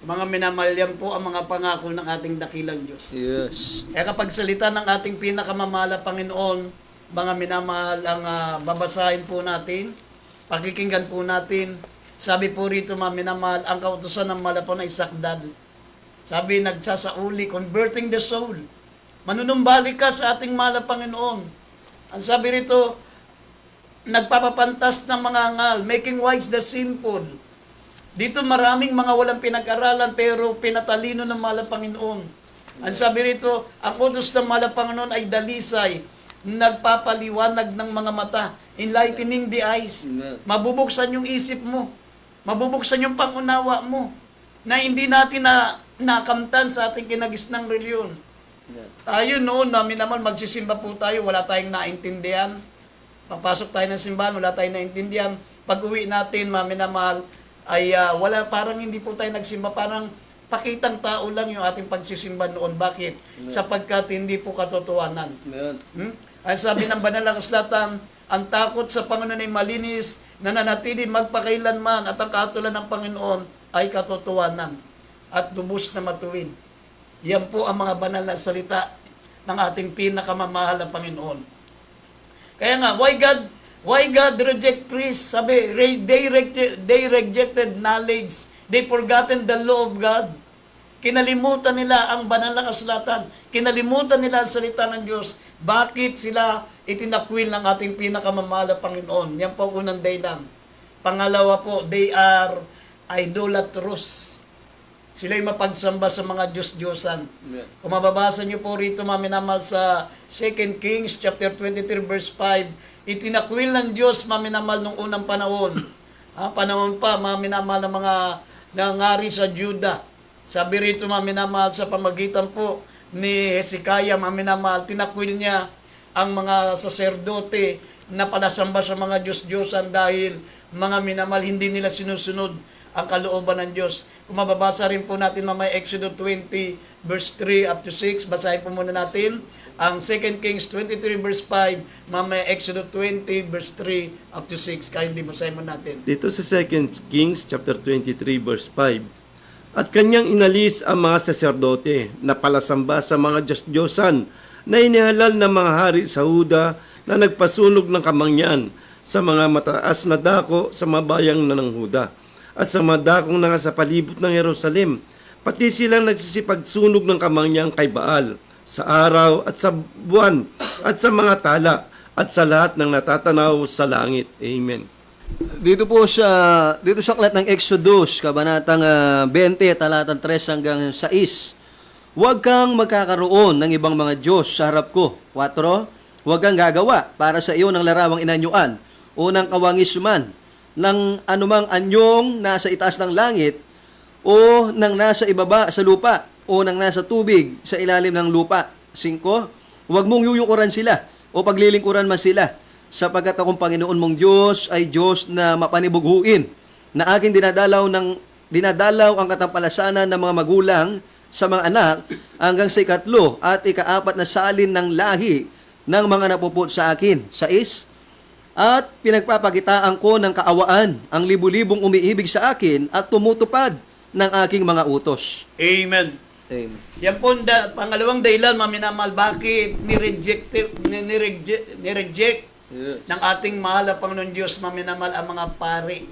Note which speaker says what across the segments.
Speaker 1: Mga minamahal, yan po ang mga pangako ng ating dakilang Diyos.
Speaker 2: Yes.
Speaker 1: Kaya kapag salita ng ating pinakamamahal na Panginoon, mga minamahal, ang babasahin po natin, pakikinggan po natin. Sabi po rito, mga minamahal, ang kautusan ng malapon ay sakdal. Sabi, nagsasauli, converting the soul. Manunumbalik ka sa ating mahal na Panginoon. Ang sabi rito, nagpapapantas ng mga ngal, making wise the simple. Dito maraming mga walang pinag-aralan pero pinatalino ng mahal na Panginoon. Ang sabi rito, ang utos ng mahal na Panginoon ay dalisay, nagpapaliwanag ng mga mata, enlightening the eyes. Mabubuksan yung isip mo, mabubuksan yung pangunawa mo, na hindi natin nakamtan sa ating kinagisnang reliyon. Tayo noon, namin naman magsisimba po tayo, wala tayong naintindihan. Papasok tayo ng simbahan, wala tayong naintindihan. Pag uwi natin, maminamahal, ay wala, parang hindi po tayo nagsimba, parang pakitang tao lang yung ating pagsisimba noon. Bakit? Sapagkat hindi po katotohanan. Ang sabi ng banal na kasulatan, ang takot sa Panginoon ay malinis, nananatili magpakailanman, at ang kaatulan ng Panginoon ay katotohanan at lubos na matuwid. Yan po ang mga banal na salita ng ating pinakamamahal na Panginoon. Kaya nga, why God reject priests? Sabi, they rejected knowledge. They forgotten the law of God. Kinalimutan nila ang banal na kasulatan. Kinalimutan nila ang salita ng Diyos. Bakit sila itinakwil ng ating pinakamamahal na Panginoon? Yan po unang dahilan. Pangalawa po, they are idolatrous. Sila'y mapagsamba sa mga Diyos-Diyosan. Kung mababasa niyo po rito, maminamahal, sa 2 Kings chapter 23 verse 5, itinakwil ng Diyos, maminamahal, nung unang panahon. Panahon pa, maminamahal, ng mga nangari sa Juda. Sabi rito, maminamahal, sa pamagitan po ni Hezekiah, maminamahal, tinakwil niya ang mga saserdote na palasamba sa mga Diyos-Diyosan dahil mga minamahal, hindi nila sinusunod ang kalooban ng Diyos. Kung mababasa rin po natin mamaya Exodus 20 verse 3 up to 6, basahin po muna natin ang 2 Kings 23 verse 5, mamaya Exodus 20 verse 3 up to 6. Kaya hindi basahin mo natin.
Speaker 2: Dito sa 2 Kings chapter 23 verse 5, at kanyang inalis ang mga saserdote na palasamba sa mga Diyos-Diyosan na inihalal ng mga hari sa Huda na nagpasunog ng kamangyan sa mga mataas na dako sa mabayang na ng Huda at sa mga dakong na sa palibot ng Jerusalem. Pati silang nagsisipagsunog ng kamangyan kay Baal sa araw at sa buwan at sa mga tala at sa lahat ng natatanaw sa langit. Amen.
Speaker 3: Dito sa aklat ng Exodus, kabanatang 20, talatang 3 hanggang 6. Huwag kang magkakaroon ng ibang mga Diyos sa harap ko. 4. Huwag kang gagawa para sa iyo ng larawang inanyuan o ng kawangis man, ng anumang anyong nasa itaas ng langit o ng nasa ibaba sa lupa o ng nasa tubig sa ilalim ng lupa. 5. Huwag mong yuyukuran sila o paglilingkuran man sila, sapagkat akong Panginoon mong Diyos ay Diyos na mapanibughuin, na aking dinadalaw ang katampalasanan ng mga magulang sa mga anak hanggang sa 4 at 4 na salin ng lahi ng mga napuput sa akin. 6. At pinagpapakitaan ko ng kaawaan ang libu-libong umiibig sa akin at tumutupad ng aking mga utos.
Speaker 1: Amen.
Speaker 3: Amen.
Speaker 1: Yan po, pangalawang dahilan, maminamahal, bakit nireject ng ating mahal na Panginoon Diyos, maminamahal, ang mga pari,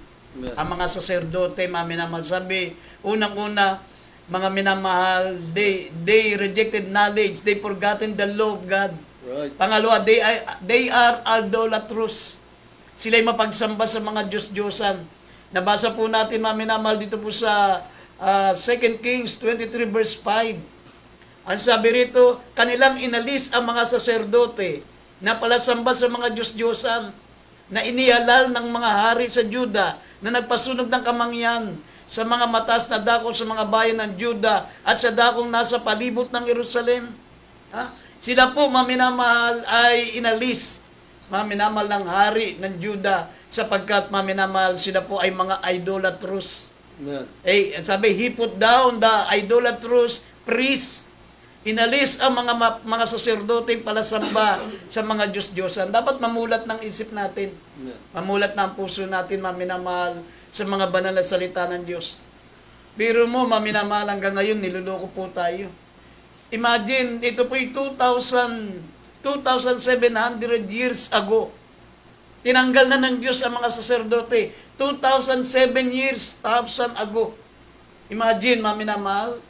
Speaker 1: ang mga saserdote, maminamahal. Sabi, unang-una, mga minamahal, they rejected knowledge, they forgotten the law of God.
Speaker 2: Right.
Speaker 1: Pangalawa, they are idolatrous. Sila'y mapagsamba sa mga Diyos-Diyosan. Nabasa po natin, maminamahal, dito po sa 2 Kings 23 verse 5. Ang sabi rito, kanilang inalis ang mga saserdote na palasamba sa mga Diyos-Diyosan, na inihalal ng mga hari sa Juda na nagpasunog ng kamangyan sa mga mataas na dako sa mga bayan ng Juda at sa dakong nasa palibot ng Jerusalem. Sila po, maminamahal, ay inalis, maminamahal, ng hari ng Juda, sapagkat maminamahal, sila po ay mga idolatrous. Sabi, he put down the idolatrous priests. Inalis ang mga saserdoteng palasamba sa mga Diyos-Diyosan. Dapat mamulat ng isip natin. Mamulat ng puso natin, maminamahal, sa mga banal na salita ng Diyos. Biro mo, maminamahal hanggang ngayon, niluloko po tayo. Imagine, ito po'y 2,700 years ago. Tinanggal na ng Diyos ang mga saserdote. 2,007 years, 1,000 ago. Imagine, maminamahal,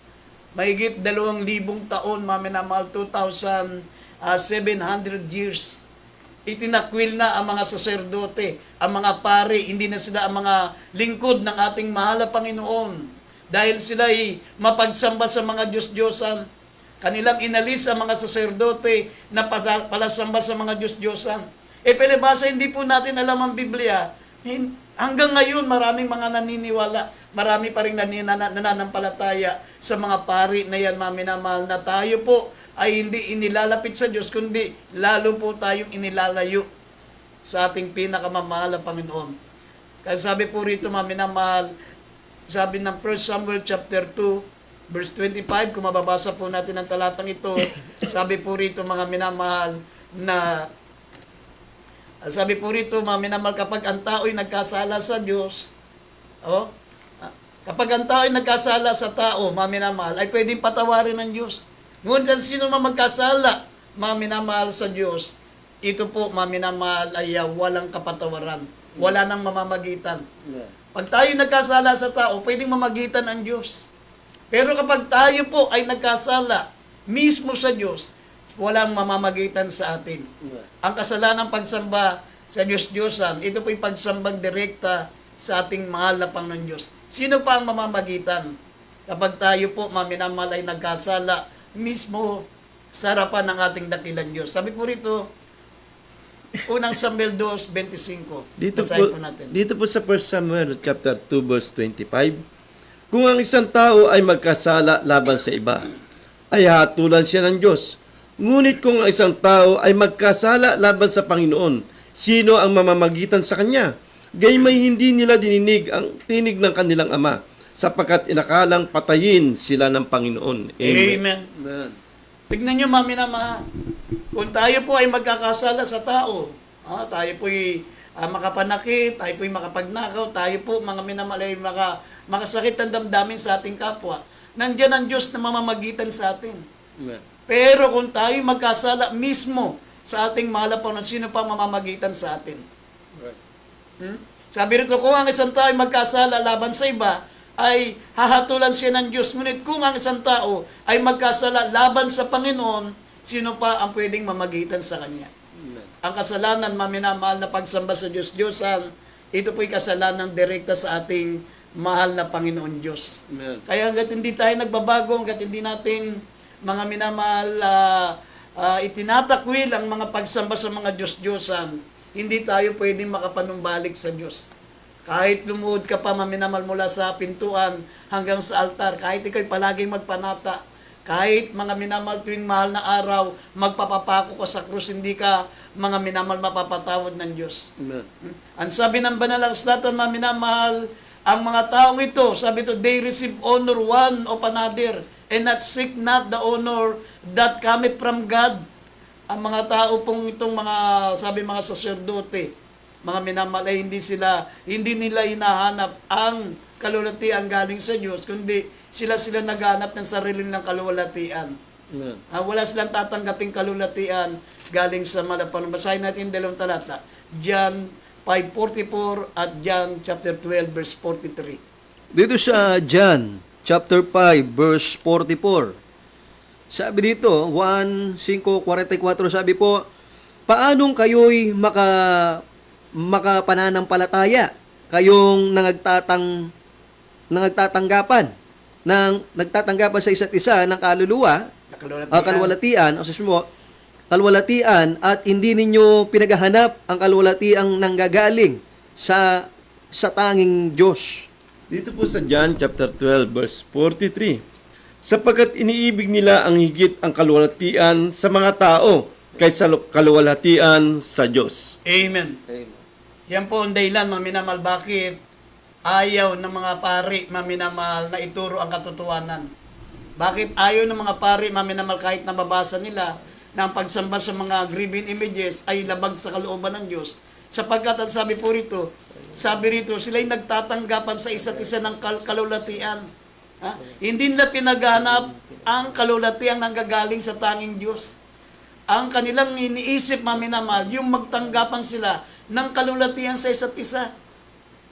Speaker 1: mahigit 2,000 taon, maminamahal, 2,700 years. Itinakwil na ang mga saserdote, ang mga pari, hindi na sila ang mga lingkod ng ating mahal na Panginoon. Dahil sila ay mapagsamba sa mga Diyos-Diyosan. Kanilang inalis ang mga saserdote na palasamba sa mga Diyos-Diyosan. Palibhasa, hindi po natin alam ang Biblia. Hanggang ngayon, maraming mga naniniwala. Marami pa rin nananampalataya sa mga pari na yan, maminamahal, na tayo po ay hindi inilalapit sa Diyos, kundi lalo po tayong inilalayo sa ating pinakamamahal na Panginoon. Kaya sabi po rito, maminamahal, sabi ng 1 Samuel chapter 2, verse 25, kung mababasa po natin ang talatang ito, sabi po rito, mga minamahal, na sabi po rito, mga minamahal, kapag ang tao'y nagkasala sa Diyos, kapag ang tao'y nagkasala sa tao, mga minamahal, ay pwedeng patawarin ng Diyos. Ngunit sino man magkasala, mga minamahal, sa Diyos, ito po, mga minamahal, ay walang kapatawaran. Wala nang mamamagitan. Pag tayo nagkasala sa tao, pwedeng mamagitan ang Diyos. Pero kapag tayo po ay nagkasala mismo sa Diyos, walang mamamagitan sa atin. Ang kasalanan pagsamba sa Diyos-Diyosan, ito po yung pagsambang direkta sa ating mahal na Panginoon Diyos. Sino pa ang mamamagitan? Kapag tayo po, maminamahal, ay nagkasala mismo sa harapan ng ating dakilang Diyos. Sabi po rito, unang Samuel 2:25. Basahin po natin.
Speaker 2: Dito po sa 1 Samuel chapter 2 verse 25, kung ang isang tao ay magkasala laban sa iba, ay hatulan siya ng Diyos. Ngunit kung ang isang tao ay magkasala laban sa Panginoon, sino ang mamamagitan sa kanya? Gaymay hindi nila dininig ang tinig ng kanilang ama, sapagkat inakalang patayin sila ng Panginoon.
Speaker 1: Amen. Tignan nyo, maminamahal. Kung tayo po ay magkakasala sa tao, tayo po ay makapanakit, tayo po ay makapagnakaw, tayo po, mga minamahal, ay makasakit ang damdamin sa ating kapwa, nandiyan ang Diyos na mamamagitan sa atin.
Speaker 3: Amen.
Speaker 1: Pero kung tayo magkasala mismo sa ating mahal na Panginoon, sino pa mamamagitan sa atin? Sabi rito, kung ang isang tao ay magkasala laban sa iba, ay hahatulan siya ng Diyos. Ngunit kung ang isang tao ay magkasala laban sa Panginoon, sino pa ang pwedeng mamagitan sa Kanya?
Speaker 3: Amen.
Speaker 1: Ang kasalanan, maminamahal, na pagsamba sa Diyos-Diyosan, ito po'y kasalanan direkta sa ating mahal na Panginoon Diyos.
Speaker 3: Amen.
Speaker 1: Kaya hanggat hindi tayo nagbabago, hanggat hindi natin, mga minamahal, itinatakwil ang mga pagsamba sa mga Diyos-Diyosan, hindi tayo pwedeng makapanumbalik sa Diyos. Kahit lumuhod ka pa, maminamal, mula sa pintuan hanggang sa altar, kahit ikaw'y palaging magpanata, kahit mga minamal tuwing mahal na araw, magpapapako ka sa krus, hindi ka mga minamal mapapatawad ng Diyos.
Speaker 3: Amen.
Speaker 1: Ang sabi ng banal ang slatan, mga minamahal, ang mga taong ito, sabi ito, they receive honor one of another, and not seek not the honor that cometh from God. Ang mga tao pong itong mga, sabi mga saserdote, mga minamahal, ay hindi nila hinahanap ang kalulatian galing sa Diyos, kundi sila naghanap ng sarili nilang kalulatian.
Speaker 3: Amen.
Speaker 1: Wala silang tatanggaping kalulatian galing sa malapan. Basahin natin dalawang talata. John 5:44 at John chapter 12 verse 43.
Speaker 3: Dito sa John chapter 5 verse 44. Sabi dito, 1:5:44, sabi po, paanong kayo'y makapananampalataya, kayong nagtatanggapan sa isa't isa ng kaluluwa, kalwalatian at hindi ninyo pinaghahanap ang kalwalatiang nanggagaling sa tanging Diyos.
Speaker 2: Dito po sa John chapter 12 verse 43, sapagkat iniibig nila ang higit ang kalwalatian sa mga tao kaysa kalwalatian sa Diyos.
Speaker 1: Amen. Yan po ang dahilan, maminamahal, bakit ayaw ng mga pari, maminamahal, na ituro ang katotohanan. Bakit ayaw ng mga pari, maminamahal, kahit nababasa nila na ang pagsamba sa mga graven images ay labag sa kalooban ng Diyos. Sapagkat ang sabi rito, sila'y nagtatanggapan sa isa't isa ng kalulatian. Hindi nila pinaghanap ang kalulatiang nanggagaling sa tanging Diyos. Ang kanilang iniisip, mga minamahal, yung magtanggapan sila ng kalulatian sa isa't isa.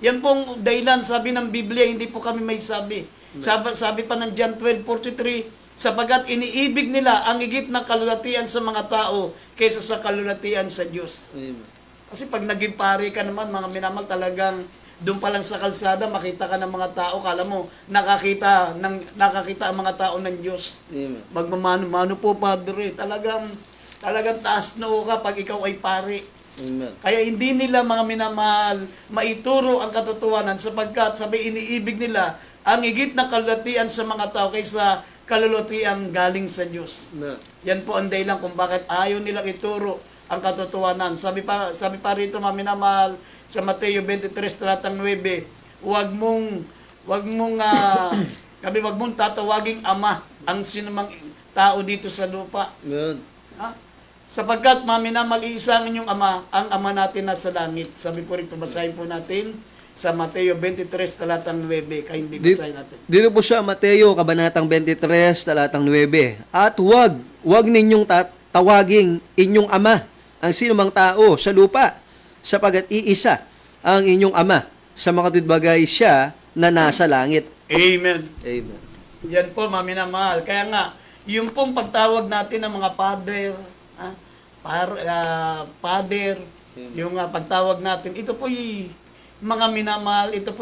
Speaker 1: Yan pong dahilan, sabi ng Biblia, hindi po kami may sabi. Sabi pa ng John 12:43, sapagat iniibig nila ang higit na kalulatian sa mga tao kaysa sa kalulatian sa Diyos.
Speaker 3: Amen.
Speaker 1: Kasi pag naging pari ka naman, mga minamahal, talagang doon pa lang sa kalsada, makita ka ng mga tao, kala mo, nakakita ang mga tao ng Diyos.
Speaker 3: Amen.
Speaker 1: Magmamano-mano po, Padre. Talagang taas noo ka pag ikaw ay pari.
Speaker 3: Amen.
Speaker 1: Kaya hindi nila, mga minamahal, maituro ang katotohanan sapagkat sabi iniibig nila ang higit na kalulatian sa mga tao kaysa kalulatian galing sa Diyos.
Speaker 3: Amen.
Speaker 1: Yan po ang dahilan kung bakit ayaw nilang ituro ang katotohanan. Sabi pa rito, mga minamahal, sa Mateo 23, talatang 9, wag mong tatawaging ama ang sinumang tao dito sa lupa.
Speaker 3: Amen.
Speaker 1: Ha? Sapagkat, mga minamahal, iisa ang inyong ama, ang ama natin nasa langit. Sabi po rito, basahin po natin sa Mateo 23, talatang 9. Kaya hindi basahin natin.
Speaker 3: Dito po siya, Mateo, kabanatang 23, talatang 9. At wag ninyong tawaging inyong ama ang sinumang tao sa lupa, sapagat iisa ang inyong ama, sa mga bagay siya na nasa langit.
Speaker 1: Amen.
Speaker 3: Amen.
Speaker 1: Yan po, mga minamahal. Kaya nga, yung pong pagtawag natin ng mga father, yung pagtawag natin, ito po mga minamahal, ito po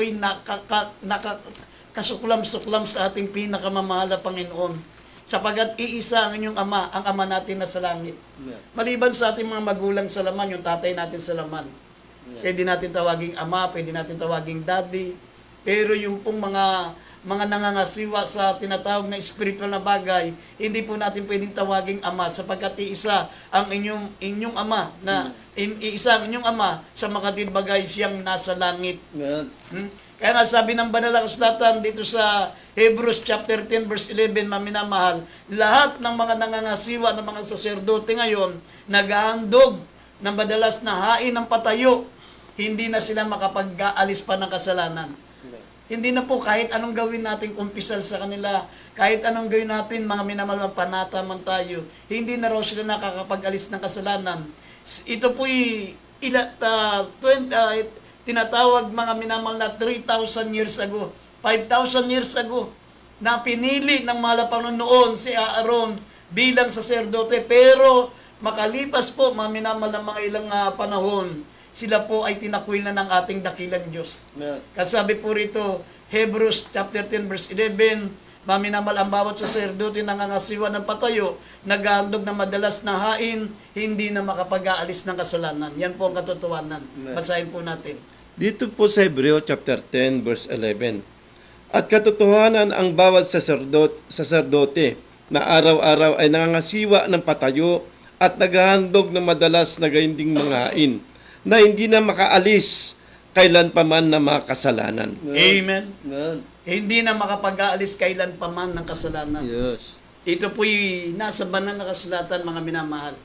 Speaker 1: nakasuklam-suklam sa ating pinakamamahal na Panginoon. Sapagat iisa ang inyong ama, ang ama natin na sa langit. Maliban sa ating mga magulang sa laman, yung tatay natin sa laman. Pwede natin tawaging ama, pwede natin tawaging daddy. Pero yung pong mga nangangasiwa sa tinatawag na spiritual na bagay, hindi po natin pwedeng tawaging ama sapagkat iisa ang inyong ama na iisa ang inyong ama sa mga bagay siyang nasa langit. Kaya nga sabi ng banal na kasulatan dito sa Hebrews chapter 10 verse 11, maminamahal, lahat ng mga nangangasiwa ng mga saserdote ngayon naghahandog ng madalas na hain ng patayo, hindi na sila makapag-aalis pa ng kasalanan. Hindi na po kahit anong gawin natin kumpisal sa kanila, kahit anong gawin natin, mga minamahal, panata man tayo, hindi na raw sila nakakapag-alis ng kasalanan. Ito po'y tinatawag, mga minamahal, na 3,000 years ago, 5,000 years ago, na pinili ng mga Panginoon noon si Aaron bilang saserdote. Pero makalipas po, mga minamahal, ng mga ilang panahon, sila po ay tinakwil na ng ating dakilang Diyos. Kasi sabi po rito, Hebrews chapter 10 verse 11, maminamal ang bawat saserdote nangangasiwa ng patayo, naghahandog ng madalas na hain, hindi na makapag-aalis ng kasalanan. Yan po ang katotohanan. Basahin po natin.
Speaker 2: Dito po sa Hebreo chapter 10 verse 11. At katotohanan ang bawat saserdote na araw-araw ay nangangasiwa ng patayo at naghahandog ng madalas na gayunding mga hain, na hindi na makaalis kailan pa man na mga kasalanan.
Speaker 1: Amen. Hindi na makapag-aalis kailan pa man ng kasalanan.
Speaker 3: Yes.
Speaker 1: Ito po'y nasa banal na kasulatan, mga minamahal.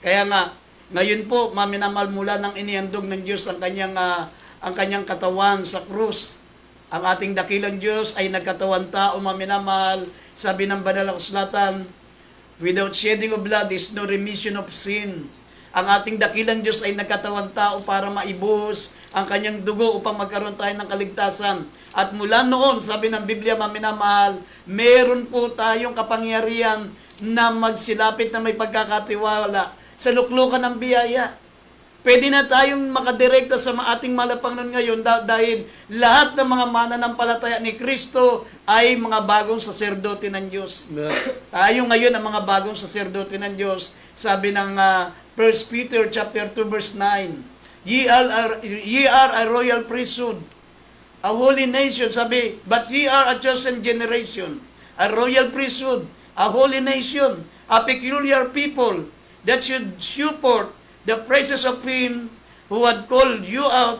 Speaker 1: Kaya nga, ngayon po, mga minamahal, mula nang inihandog ng Diyos ang kanyang katawan sa krus, ang ating dakilang Diyos ay nagkatawan tao, mga minamahal. Sabi ng banal na kasulatan, without shedding of blood is no remission of sin. Ang ating dakilang Diyos ay nagkatawan tao para maibuhos ang kanyang dugo upang magkaroon tayo ng kaligtasan. At mula noon, sabi ng Biblia, mga minamahal, meron po tayong kapangyarihan na magsilapit na may pagkakatiwala sa luklukan ng biyaya. Pwede na tayong makadirekta sa ating Panginoon ngayon dahil lahat ng mga mananampalataya ni Kristo ay mga bagong saserdote ng Diyos. Tayo ngayon ang mga bagong saserdote ng Diyos. Sabi ng 1 Peter chapter 2 verse 9, Ye are a royal priesthood, a holy nation. Sabi, but ye are a chosen generation, a royal priesthood, a holy nation, a peculiar people, that should support the praises of Him who had called you out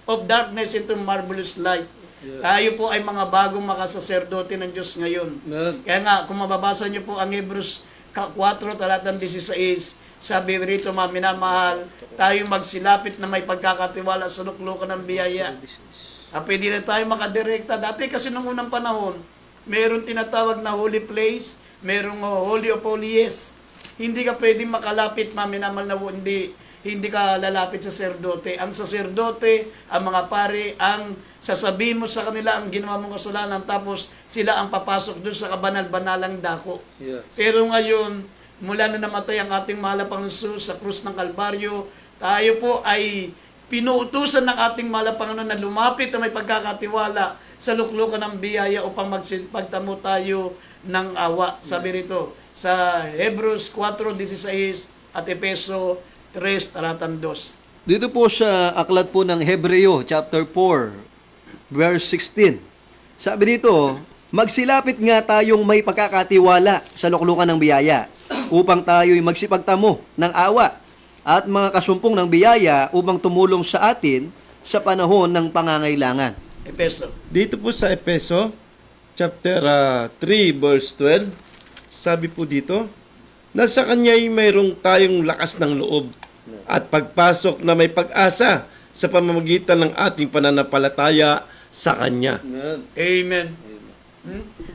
Speaker 1: of darkness into marvelous light. Yeah. Tayo po ay mga bagong makasaserdote ng Diyos ngayon. Kaya nga, kung mababasa niyo po ang Hebrews 4, talatang 16, sabi rito, mga minamahal, tayo magsilapit na may pagkakatiwala sa luklukan ng biyaya. Pwede na tayo makadirekta. Dati kasi nung unang panahon, Meron tinatawag na holy place, merong holy of holies. Hindi ka pwedeng makalapit, maminamal na hindi ka lalapit sa saserdote. Ang saserdote, ang mga pare, ang sasabihin mo sa kanila ang ginawa mong kasalanan, tapos sila ang papasok dun sa kabanal-banalang dako.
Speaker 3: Yeah.
Speaker 1: Pero ngayon, mula na namatay ang ating mahal na Panginoon Jesus sa krus ng Kalbaryo, tayo po ay pinuutusan ng ating mahal na Panginoon na lumapit na may pagkakatiwala sa luklukan ng biyaya upang magpagtamo tayo ng awa. Sabi rito sa Hebrews 4:16 at Efeso 3:2.
Speaker 3: Dito po sa aklat po ng Hebreo, chapter 4, verse 16. Sabi dito, magsilapit nga tayong may pagkakatiwala sa luklukan ng biyaya upang tayo'y magsipagtamo ng awa at mga kasumpong ng biyaya upang tumulong sa atin sa panahon ng pangangailangan.
Speaker 1: Efeso.
Speaker 2: Dito po sa Efeso, chapter 3, verse 12, sabi po dito, na sa Kanya'y mayroong tayong lakas ng loob at pagpasok na may pag-asa sa pamamagitan ng ating pananampalataya sa Kanya.
Speaker 1: Amen.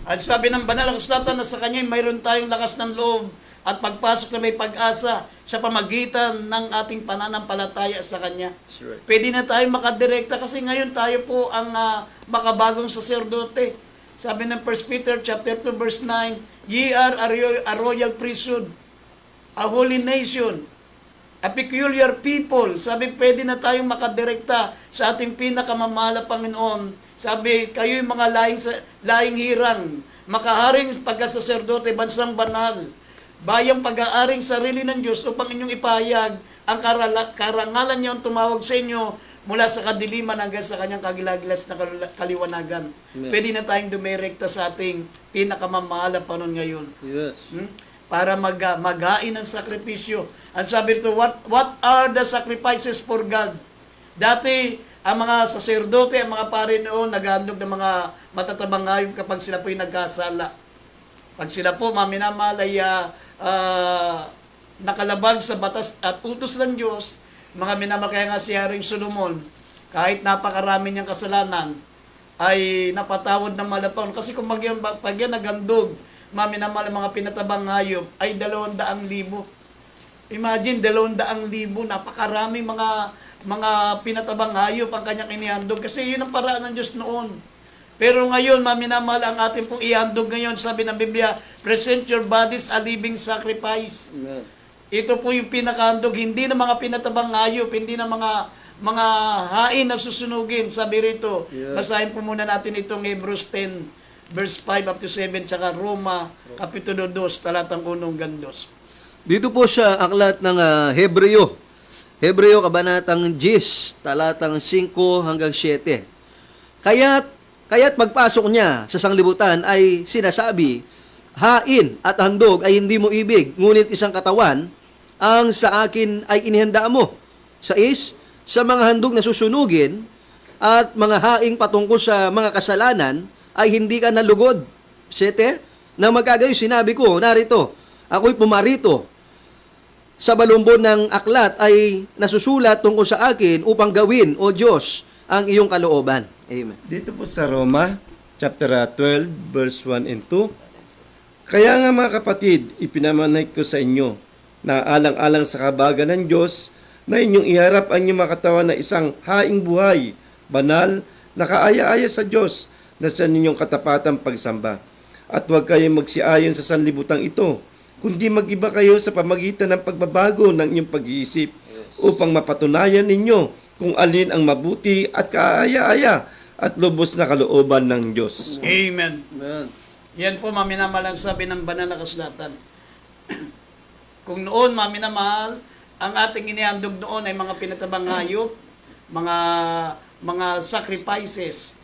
Speaker 1: At sabi ng banal na kasulatan na sa kanya mayroon tayong lakas ng loob at pagpasok na may pag-asa sa pamagitan ng ating pananampalataya sa kanya.
Speaker 3: Right.
Speaker 1: Pwede na tayo makadirekta kasi ngayon tayo po ang makabagong saserdote. Sabi ng 1 Peter chapter 2 verse 9, ye are a royal priesthood, a holy nation, a peculiar people. Sabi, pwede na tayong makadirekta sa ating pinakamamahal na Panginoon. Sabi, kayo'y mga laing hirang, makaharing pagkasaserdote, bansang banal, bayang pag-aaring sarili ng Diyos upang inyong ipahayag ang karangalan niya ang tumawag sa inyo mula sa kadiliman hanggang sa kanyang kagilagilas na kaliwanagan.
Speaker 3: Amen.
Speaker 1: Pwede na tayong dumirekta sa ating pinakamamahal na Panginoon ngayon.
Speaker 3: Yes.
Speaker 1: Para maghain ng sakripisyo. Ang sabi ito, what are the sacrifices for God? Dati, ang mga saserdote, ang mga pare noon, naghahandog ng mga matatabang hayop kapag sila po'y nagkasala. Pag sila po, maminamalay, nakalabag sa batas at utos ng Diyos, mga minamakaya nga si Haring Solomon, kahit napakarami niyang kasalanan, ay napatawad ng malapang. Kasi kung pag yan naghandog, maminamal mga pinatabang hayop, ay 200,000. Imagine, 200,000, napakaraming mga pinatabang hayop ang kanyang inihandog. Kasi yun ang paraan ng Diyos noon. Pero ngayon, maminamahal ang ating pong ihandog ngayon. Sabi ng Biblia, present your bodies a living sacrifice.
Speaker 3: Amen.
Speaker 1: Ito po yung pinakahandog, hindi na mga pinatabang hayop, hindi na mga hain na susunugin. Sabi rito,
Speaker 3: Yeah.
Speaker 1: basahin po muna natin itong Hebrews 10, verse 5 up to 7, tsaka Roma, Kapitulo 2, talatang 1 hanggang 2.
Speaker 3: Dito po sa aklat ng Hebreo, kabanatang 10, talatang 5 hanggang 7. Kaya't pagpasok niya sa sanglibutan ay sinasabi, hain at handog ay hindi mo ibig, ngunit isang katawan ang sa akin ay inihanda mo. Sa mga handog na susunugin at mga haing patungkol sa mga kasalanan ay hindi ka nalugod. 7, nang magkagayon sinabi ko, narito, ako'y pumarito. Sa balumbon ng aklat ay nasusulat tungkol sa akin upang gawin, O Diyos, ang iyong kalooban. Amen.
Speaker 2: Dito po sa Roma, chapter 12, verse 1 and 2. Kaya nga mga kapatid, ipinamanay ko sa inyo na alang-alang sa kabagan ng Diyos na inyong iharap ang inyong mga katawan na isang haing buhay, banal, nakaaya-aya sa Diyos na sa ninyong katapatang pagsamba. At huwag kayong magsiayon sa sanlibutang ito, kundi mag-iba kayo sa pamagitan ng pagbabago ng inyong pag-iisip upang mapatunayan ninyo kung alin ang mabuti at kaaya-aya at lubos na kalooban ng Diyos.
Speaker 1: Amen.
Speaker 3: Amen.
Speaker 1: Yan po, maminamahal ang sabi ng banal na kasulatan. Kung noon, maminamahal, ang ating inihandog noon ay mga pinatabang hayop, mga sacrifices.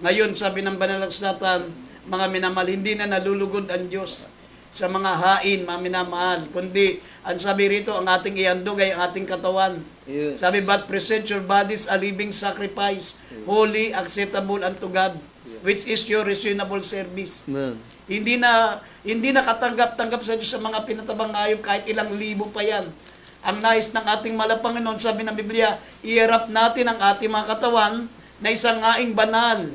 Speaker 1: Ngayon, sabi ng banal na kasulatan, mga minamahal, hindi na nalulugod ang Diyos sa mga hain, mga minamahal. Kundi, ang sabi rito, ang ating ihandog ay ang ating katawan.
Speaker 3: Yes.
Speaker 1: Sabi, but present your bodies a living sacrifice, holy, acceptable unto God, which is your reasonable service.
Speaker 3: Amen.
Speaker 1: Hindi na katanggap-tanggap sa Diyos sa mga pinatabang hayop kahit ilang libo pa yan. Ang nais ng ating Panginoon, sabi ng Biblia, iharap natin ang ating mga katawan na isang haing banal,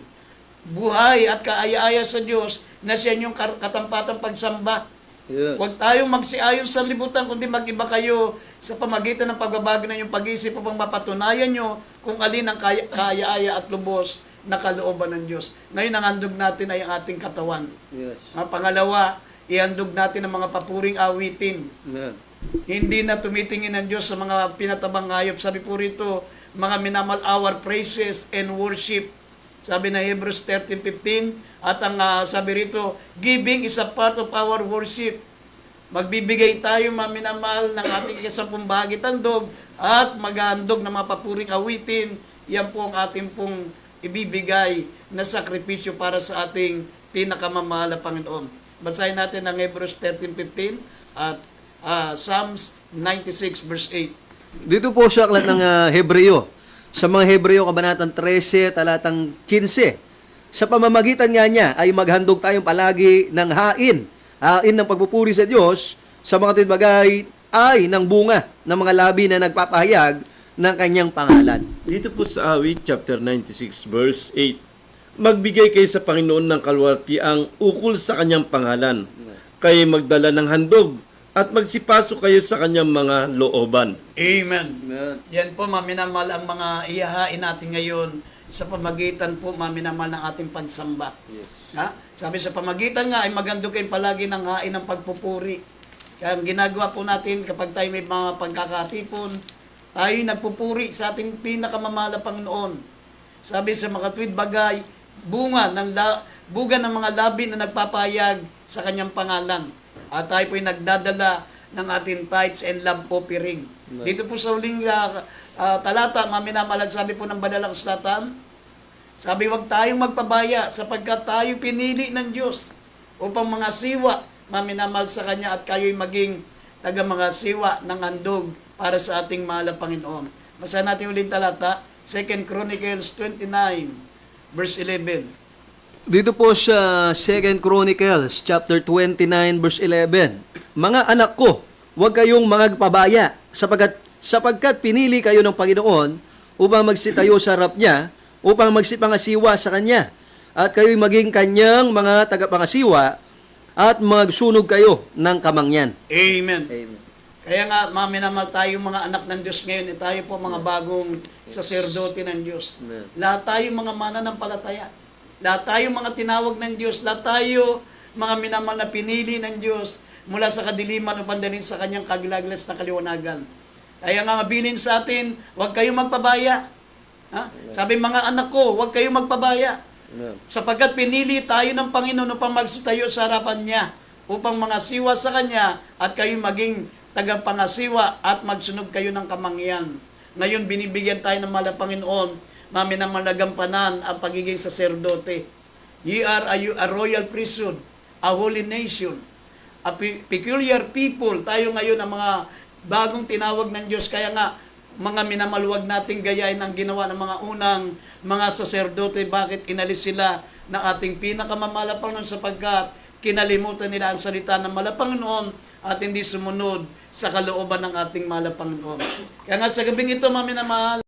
Speaker 1: buhay at kaaya-aya sa Diyos na siya yung katampatang pagsamba.
Speaker 3: Yes.
Speaker 1: Huwag tayong magsiayon sa libutan, kundi mag-iba kayo sa pamagitan ng pagbabago ng iyong pag-isip upang mapatunayan nyo kung alin ang kaya-aya at lubos na kalooban ng Diyos. Ngayon, ang handog natin ay ang ating katawan.
Speaker 3: Yes.
Speaker 1: Pangalawa, ihandog natin ang mga papuring awitin.
Speaker 3: Amen.
Speaker 1: Hindi na tumitingin ng Diyos sa mga pinatabang hayop. Sabi po rito, mga minamal our praises and worship. Sabi na Hebrews 13:15, at ang sabi rito, giving is a part of our worship. Magbibigay tayo maminamahal ng ating isampung bahagi tandog at maghandog ng mga papuring awitin. Yan po ang ating pong ibibigay na sakripisyo para sa ating pinakamamahal na Panginoon. Basahin natin ang Hebrews 13:15 at Psalms 96 verse 8.
Speaker 3: Dito po sa aklat ng Hebreo. Sa mga Hebreo, Kabanatang 13, talatang 15. Sa pamamagitan nga niya ay maghandog tayong palagi ng hain ng pagpupuri sa Diyos sa mga tinbagay ay ng bunga ng mga labi na nagpapahayag ng kanyang pangalan.
Speaker 2: Dito po sa Awit, chapter 96, verse 8. Magbigay kayo sa Panginoon ng kalwalhatiang ukol sa kanyang pangalan. Kayo magdala ng handog at magsipasok kayo sa kanyang mga looban.
Speaker 1: Amen.
Speaker 3: Amen.
Speaker 1: Yan po, maminamahal ang mga iyahain natin ngayon sa pamagitan po, maminamahal ng ating pansamba.
Speaker 3: Yes.
Speaker 1: Ha? Sabi sa pamagitan nga ay maghandog kayo palagi ng hain ng pagpupuri. Kaya ang ginagawa po natin kapag tayo may mga pagkakatipon, tayo nagpupuri sa ating pinakamamahal na Panginoon. Sabi sa mga tuwid bagay, bunga ng mga labi na nagpapahayag sa kanyang pangalan. At tayo po ay nagdadala ng ating tithes and love offering. Dito po sa huling talata, maminamahal, sabi po ng Badalang Kasulatan, sabi, huwag tayong magpabaya sapagkat tayo pinili ng Diyos upang mga siwa, maminamahal sa Kanya at kayo'y maging taga mga siwa ng handog para sa ating mahal na Panginoon. Basahin natin ulit talata, 2 Chronicles 29, verse 11.
Speaker 3: Dito po sa 2 Chronicles chapter 29 verse 11. Mga anak ko, huwag kayong magpabaya sapagkat pinili kayo ng Panginoon upang magsitayo sa harap niya, upang magsipangasiwa sa kanya. At kayo'y maging kanyang mga tagapangasiwa at magsunog kayo ng kamangyan.
Speaker 1: Amen.
Speaker 3: Amen.
Speaker 1: Kaya nga, maminamal tayo mga anak ng Diyos ngayon, tayo po mga bagong saserdote ng Diyos.
Speaker 3: Amen.
Speaker 1: Lahat tayo mga mananampalataya. Lahat tayo mga tinawag ng Diyos. Lahat tayo mga minamal na pinili ng Diyos mula sa kadiliman upang dalhin sa kanyang kagilaglas na kaliwanagan. Kaya nga mabilin sa atin, huwag kayong magpabaya. Ha? Sabi mga anak ko, huwag kayong magpabaya.
Speaker 3: Amen.
Speaker 1: Sapagkat pinili tayo ng Panginoon upang magsitayo sa harapan niya, upang mangasiwa sa Kanya at kayo maging tagapangasiwa at magsunog kayo ng kamangyan. Ngayon, binibigyan tayo ng mahal na Panginoon, maminamalagampanan ang pagiging saserdote. Ye are a royal priesthood, a holy nation, a peculiar people. Tayo ngayon ang mga bagong tinawag ng Diyos. Kaya nga, mga minamaluwag nating gayahin ang ginawa ng mga unang mga saserdote. Bakit inalis sila ng ating pinakamamahal na Panginoon sapagkat kinalimutan nila ang salita ng mahal na Panginoon at hindi sumunod sa kalooban ng ating mahal na Panginoon. Kaya nga sa gabing ito, mga minamahal,